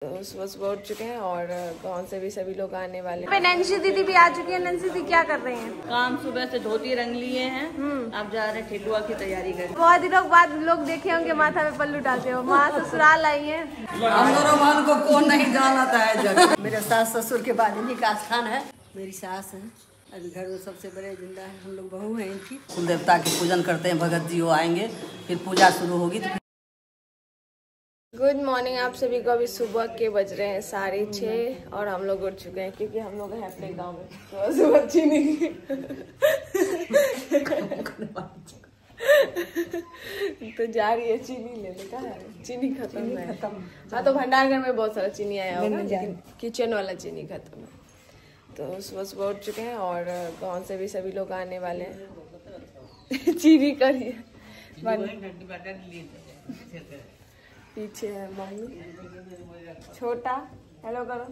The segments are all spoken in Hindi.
सुबह सुबह उठ चुके हैं और गांव से भी सभी लोग आने वाले हैं। नैन्सी दीदी भी आ चुकी है। नैन्सी दीदी क्या कर रहे हैं? काम सुबह से धोती रंग लिए हैं। अब जा रहे हैं ठेकुआ की तैयारी करने। बहुत दिनों बाद लोग देखे होंगे माथा में पल्लू डालते हो। माँ ससुराल आई है। हम दोनों मान को कौन नहीं जानता है जग। मेरे सास ससुर के बाद इन्हीं का स्थान है। मेरी सास है, अभी घर में सबसे बड़े जिंदा है। हम लोग बहू हैं इनकी। कुल देवता की पूजन करते हैं। भगत जी वो आएंगे, फिर पूजा शुरू होगी। तो गुड मॉर्निंग आप सभी को। अभी सुबह के बज रहे हैं 6:30 और हम लोग उठ चुके हैं क्योंकि हम लोग हैं अपने गांव में। तो सुबह चीनी तो जा रही है चीनी लेने का। चीनी खत्म है। हाँ तो भंडार घर में बहुत सारा चीनी आया होगा, लेकिन किचन वाला चीनी खत्म है। तो सुबह सुबह उठ चुके हैं और गांव से भी सभी लोग आने वाले हैं। चीनी करिए पीछे है मम्मी। छोटा हेलो करो।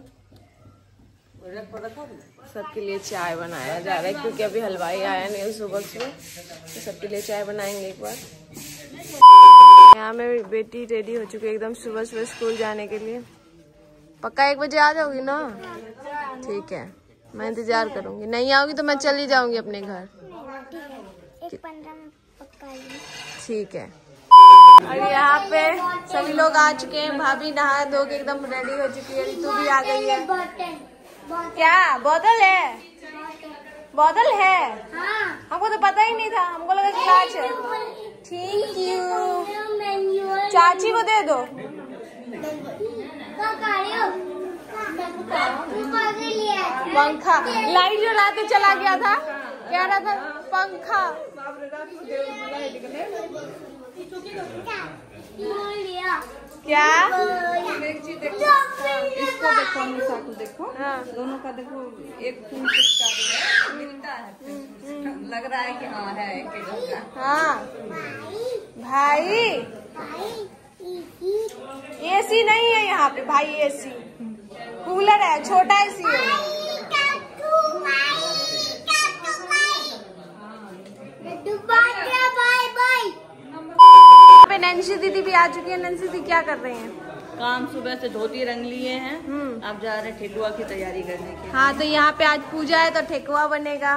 सबके लिए चाय बनाया जा रहा है क्योंकि अभी हलवाई आया नहीं सुबह सुबह, तो सबके लिए चाय बनाएंगे एक बार। यहाँ मेरी बेटी रेडी हो चुकी है एकदम सुबह सुबह स्कूल जाने के लिए। पक्का 1 बजे आ जाओगी ना? ठीक है, मैं इंतजार करूंगी। नहीं आओगी तो मैं चली जाऊंगी अपने घर। ठीक है। और यहाँ पे सभी लोग आ चुके हैं। भाभी नहा धो के एकदम रेडी हो चुकी है। रितु भी आ गई है। क्या बोतल है? बोतल है? हमको तो पता ही नहीं था, हमको लगा गिलास है। Thank you. चाची को दे दो। पंखा लाइट जो रात चला गया था, कह रहा था पंखा। क्या इसको देखो, निशा को देखो। हाँ। दोनों का देखो, एक मिलता है। लग रहा है कि हाँ है एक। हाँ भाई एसी नहीं है यहाँ पे भाई, एसी कूलर है, छोटा एसी है। नैन्सी दीदी भी आ चुकी है। नैन्सी दीदी क्या कर रहे हैं? काम सुबह से धोती रंग लिए हैं। अब जा रहे हैं ठेकुआ की तैयारी करने के। हाँ तो यहाँ पे आज पूजा है तो ठेकुआ बनेगा।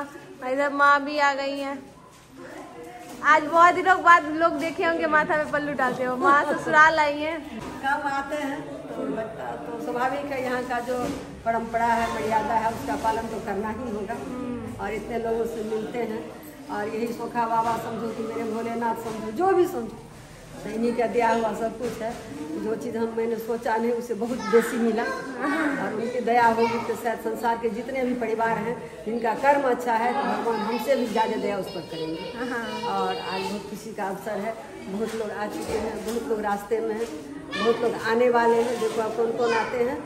इधर माँ भी आ गई है। आज बहुत दिनों बाद लोग देखे होंगे माथा में पल्लू डालते हो। माँ ससुराल आई है। कम आते हैं तो स्वाभाविक है। यहाँ का जो परंपरा है, मर्यादा है, उसका पालन तो करना ही होगा। और इतने लोगों से मिलते हैं और यही सोखा बाबा समझो कि मेरे भोलेनाथ समझो, जो भी समझो, इन्हीं का दिया हुआ सब कुछ है। जो चीज़ मैंने सोचा नहीं उसे बहुत बेसी मिला। और उनकी दया होगी तो शायद संसार के जितने भी परिवार हैं जिनका कर्म अच्छा है तो भगवान हमसे भी ज़्यादा दया उस पर करेंगे। और आज बहुत खुशी का अवसर है। बहुत लोग आ चुके हैं, बहुत लोग रास्ते में हैं, बहुत लोग आने वाले हैं। देखो आप कौन कौन आते हैं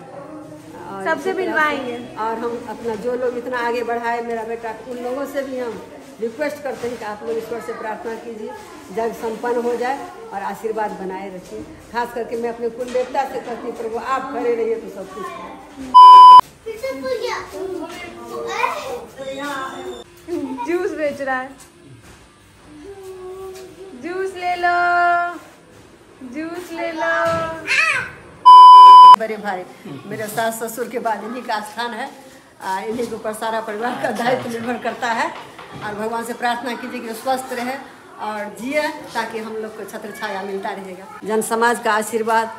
और सबसे मिलवाएंगे। और हम अपना जो लोग इतना आगे बढ़ाए, मेरा बेटा, उन लोगों से भी हम रिक्वेस्ट करते हैं कि आप लोग ईश्वर से प्रार्थना कीजिए जग संपन्न हो जाए और आशीर्वाद बनाए रखिए। खास करके मैं अपने कुल देवता से कहती हूँ प्रभु आप खड़े रहिए तो सब कुछ है। जूस बेच रहा है। जूस ले लो, जूस ले लो। बड़े भाई मेरे सास ससुर के बाद इन्हीं का स्थान है। इन्हीं के ऊपर सारा परिवार का दायित्व निर्भर करता है। और भगवान से प्रार्थना कीजिए कि स्वस्थ रहे और जिए, ताकि हम लोग को छत्र छाया मिलता रहेगा। जन समाज का आशीर्वाद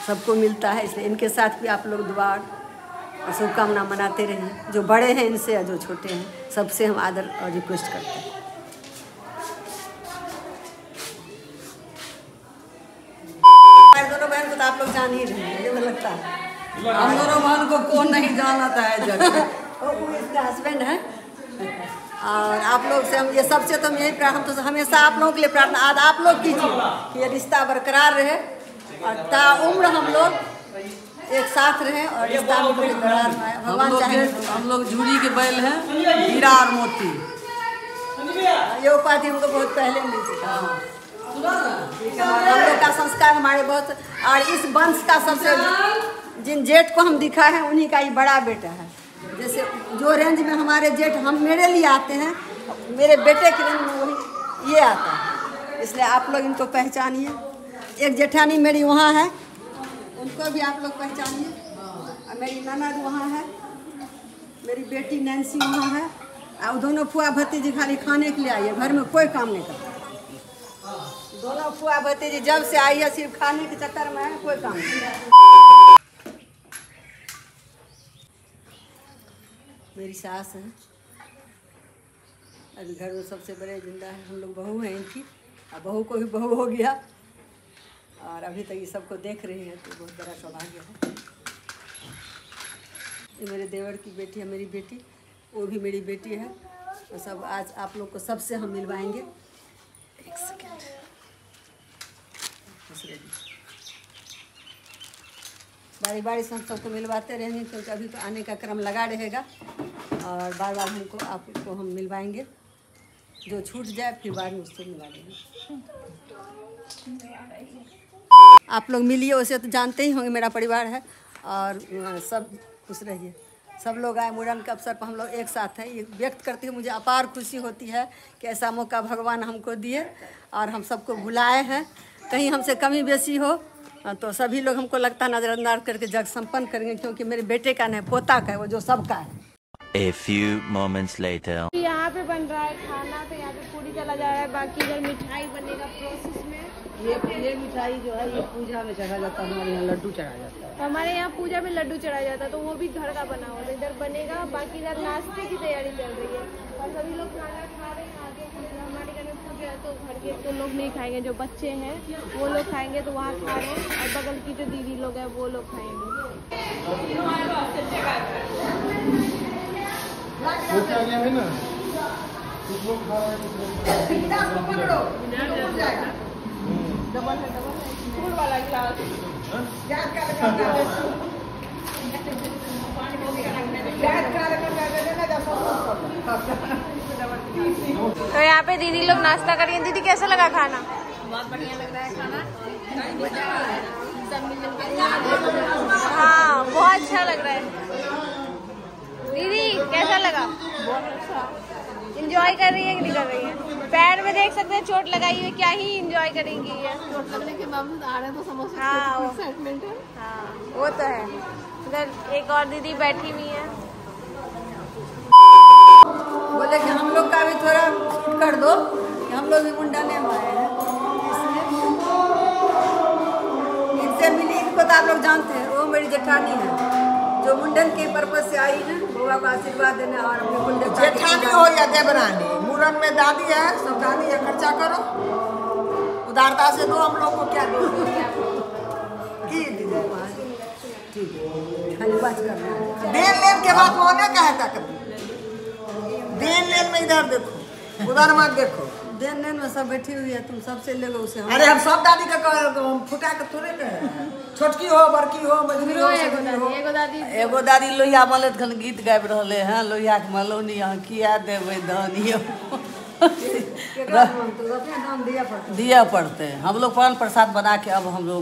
सबको मिलता है, इसलिए इनके साथ भी आप लोग दुआ और शुभकामना मनाते रहिए। जो बड़े हैं इनसे और जो छोटे हैं सबसे हम आदर और रिक्वेस्ट करते हैं। हमारे दोनों बहन को तो आप लोग जान ही रहे हैं, मुझे लगता है। हम दोनों बहन को कौन नहीं जानता है जग। वो इसका हस्बैंड है। और आप लोग से हम ये सबसे तो हम यही हम तो हमेशा आप लोगों के लिए प्रार्थना आज आप लोग कीजिए कि ये रिश्ता बरकरार रहे और ताउम्र हम लोग एक साथ रहें और रिश्ता भगवान चाहे। हम लोग झूरी के बैल हैं, हीरा और मोती। ये उपाधि हमको बहुत पहले मिल चुका है। हम लोग का संस्कार हमारे बहुत, और इस वंश का सबसे जिन जेठ को हम दिखा है उन्हीं का ये बड़ा बेटा है। जैसे जो रेंज में हमारे जेठ हम मेरे लिए आते हैं, मेरे बेटे के रेंज में वही ये आता है। इसलिए आप लोग इनको पहचानिए। एक जेठानी मेरी वहाँ है, उनको भी आप लोग पहचानिए। और मेरी ननद वहाँ है, मेरी बेटी नैन्सी वहाँ है, और दोनों फुआ भतीजी खाली खाने के लिए आई है, घर में कोई काम नहीं करता। दोनों फुआ भतीजी जब से आई है सिर्फ खाने के चक्कर में है, कोई काम नहीं। मेरी सास है, अभी घर में सबसे बड़े जिंदा है, हम लोग बहू हैं इनकी, और बहू को भी बहू हो गया और अभी तक ये सबको देख रही है, तो बहुत बड़ा सौभाग्य है। ये मेरे देवर की बेटी है, मेरी बेटी, वो भी मेरी बेटी है। तो सब आज आप लोग को सबसे हम मिलवाएंगे। एक सेकेंड, बारी बारी से हम सबको मिलवाते रहेंगे, क्योंकि अभी तो आने का क्रम लगा रहेगा और बार बार हमको आपको हम मिलवाएंगे। जो छूट जाए फिर बाद में उससे मिलवा देंगे। आप लोग मिलिए, वैसे तो जानते ही होंगे मेरा परिवार है, और सब खुश रहिए। सब लोग आए मुंडन के अवसर पर, हम लोग एक साथ हैं। ये व्यक्त करती हूँ, मुझे अपार खुशी होती है कि ऐसा मौका भगवान हमको दिए और हम सबको बुलाए हैं। कहीं हमसे कमी बेसी हो तो सभी लोग हमको लगता है नज़रअंदाज करके जग संपन्न करेंगे, क्योंकि मेरे बेटे का नहीं पोता का है, वो जो सबका है। A few moments later. यहाँ पे बन रहा है खाना, तो यहाँ पे पूरी चला जा रहा है, बाकी इधर मिठाई बनेगा प्रोसेस में। ये मिठाई जो है ये पूजा में चढ़ा जाता है, हमारे यहाँ लड्डू चढ़ा जाता है। तो हमारे यहाँ पूजा में लड्डू चढ़ाया जाता है, तो वो भी घर का बना हुआ है, इधर बनेगा। बाकी इधर नाश्ते की तैयारी चल रही है और सभी लोग खाना खा रहे हैं। आगे हमारे घर में पूजा है, तो घर के तो लोग नहीं खाएंगे, जो बच्चे हैं वो लोग खाएंगे, तो वहाँ खा रहे हैं। और बगल की जो दीदी लोग हैं वो लोग खाएंगे। है ना, कुछ लोग खा रहे हैं, डबल है फूल वाला गिलास। तो यहाँ पे दीदी लोग नाश्ता करेंगे। दीदी कैसा लगा खाना? बहुत बढ़िया लग रहा है खाना। हाँ बहुत अच्छा लग रहा है। दीदी कैसा लगा? बहुत अच्छा। इंजॉय कर रही है कि नहीं कर रही है? पैर में देख सकते हैं चोट लगाई हुई, क्या ही इंजॉय करेंगी ये। चोट लगने के बावजूद आ रहे हैं, तो समोसे हाँ एक्साइटमेंट है। हाँ वो तो है। इधर एक और दीदी बैठी हुई है। बोले कि हम लोग का भी थोड़ा शूट कर दो, कि हम लोग भी मुंडने में आए हैं, इसलिए इनसे मिली। इनको तो आप लोग जानते हैं, वो मेरी जेठानी है, जो मुंडन के पर्पज से आई है, बुआ को आशीर्वाद देने और अपने कुल जेठानी हो या देवरानी, मुरन में दादी है, सब दादी है, खर्चा करो, उदारता से दो, हम लोग को क्या दो की ठीक है, खाली बात करना है। देन लेन के बाद होने का है तक देन लेन में इधर देखो, उधर मत देखो। देन लेन में सब बैठी हुई है, तुम सबसे ले लो उसे। अरे हम सब दादी का फुटा के थोड़े कहे, छोटकी हो बड़की हो मझली हो एगो दादी लोहिया मलत खन गीत गाबि रहले हैं, लोहिया के मलौनी यहाँ किया देवे धनियो दिया पड़ते हैं। हम लोग पान प्रसाद बना के अब हम लोग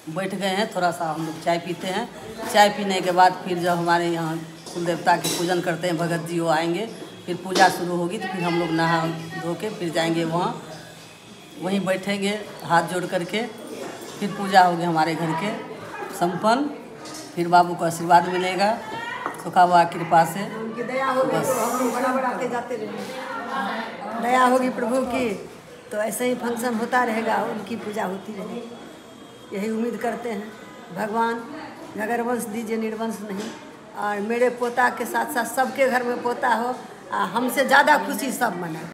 बैठ गए हैं, थोड़ा सा हम लोग चाय पीते हैं। चाय पीने के बाद फिर जब हमारे यहाँ कुल देवता के पूजन करते हैं, भगत जी वो आएंगे, फिर पूजा शुरू होगी, तो फिर हम लोग नहा धो के फिर जाएंगे वहाँ, वहीं बैठेंगे हाथ जोड़ करके। फिर पूजा होगी हमारे घर के संपन्न, फिर बाबू को आशीर्वाद मिलेगा सुखा हुआ कृपा से। उनकी दया होगी तो हम लोग बड़ा बढ़ाते जाते रहेंगे। दया होगी प्रभु की तो ऐसे ही फंक्शन होता रहेगा, उनकी पूजा होती रहेगी, यही उम्मीद करते हैं। भगवान नगरवंश दीजिए, निर्वंश नहीं। और मेरे पोता के साथ साथ सबके घर में पोता हो, हमसे ज़्यादा खुशी सब मनाए।